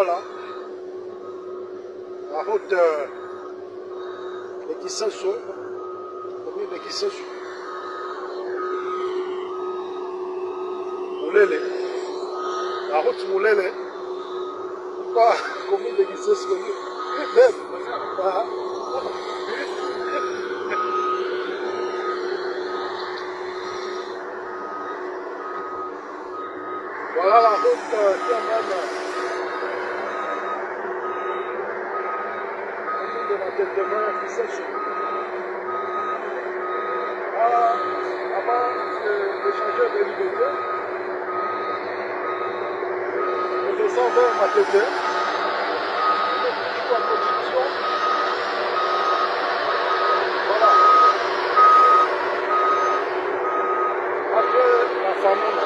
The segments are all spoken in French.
Voilà. La route de Kisasso, commune de Kisasso. Moulele. La route Moulele. Pas commune de Kisasso. Voilà la route qui amène de la tête de main qui sèche. Voilà, avant de changer de liberté, on descend vers ma tête. On est position. Voilà. Après la famille.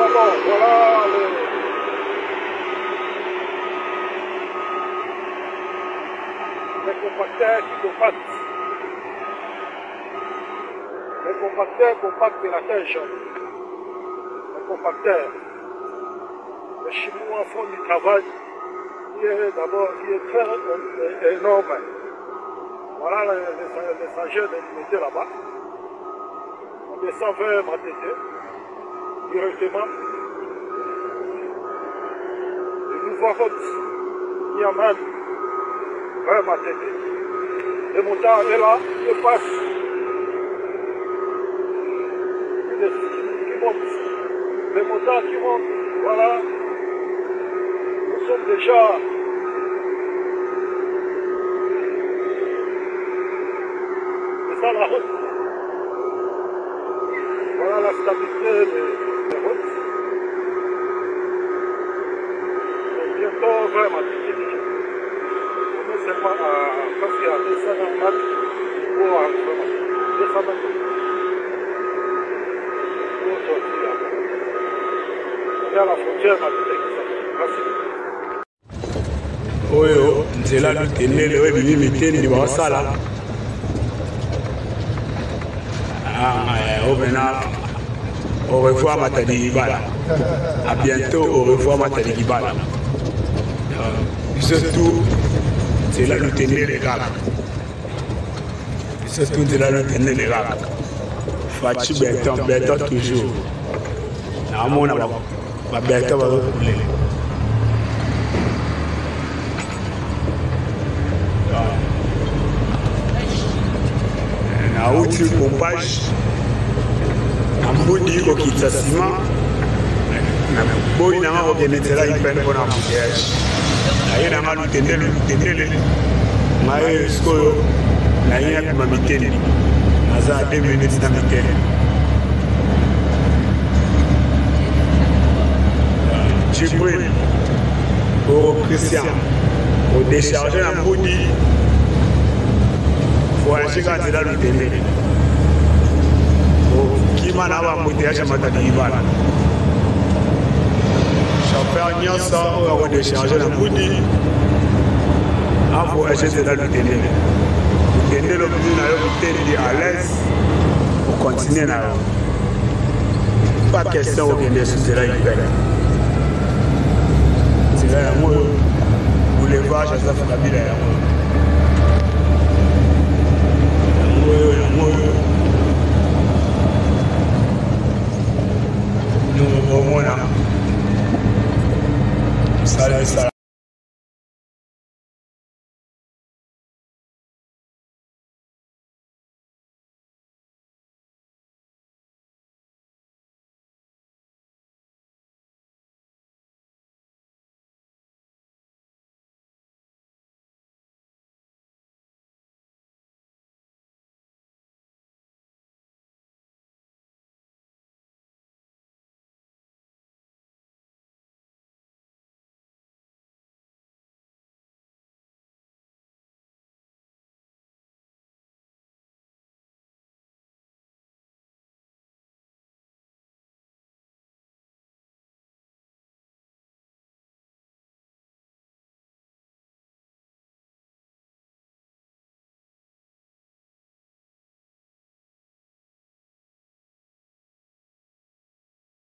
Voilà les compacteurs qui compactent. Les compacteurs compactent la neige. Les compacteurs. Les Chinois font du travail qui est d'abord très énorme. Voilà les sagers de l'unité là-bas. On descend vers Matete directement. Une route qui amène vers Matete. Le montant est là, il passe. Qui monte. Les montants qui montent, voilà. Nous sommes déjà c'est ça la route. Voilà la stabilité des routes. Bientôt vers Matete. On est seulement à presque à 200 mètres pour arriver à Matete. 200 mètres. Pour sortir là. On est à la frontière Matete. Merci. Oyo, nzela lutenele webimi miteni wa sala. Au revoir Matadi Gibala. À bientôt, au revoir Matadi Gibala. Surtout, c'est là où tenez les gars. Surtout, c'est là où tenez les gars. Fachi Béton toujours. À mon avis, ma Béton va rouler. La route du pompage. Ambodi okitsasima na boy na ngo genetela ipende bona mujеш na yena nga lutendele ngaye skoyo na yena kuma miteni naza 2 minutes na miteni Jibril au Christian au décharger en body pour un chiga de la lutendele Kimana wa mutiacha Matadi Gibala. Chauffeur nyonso oyo décharger na budi. Afo acheter la lutendele. Lutendele obudi na yo lutendele à l'aise pour continuer na yo. Pas question de sous la hyper. C'est là moi boulevard Joseph Kabila.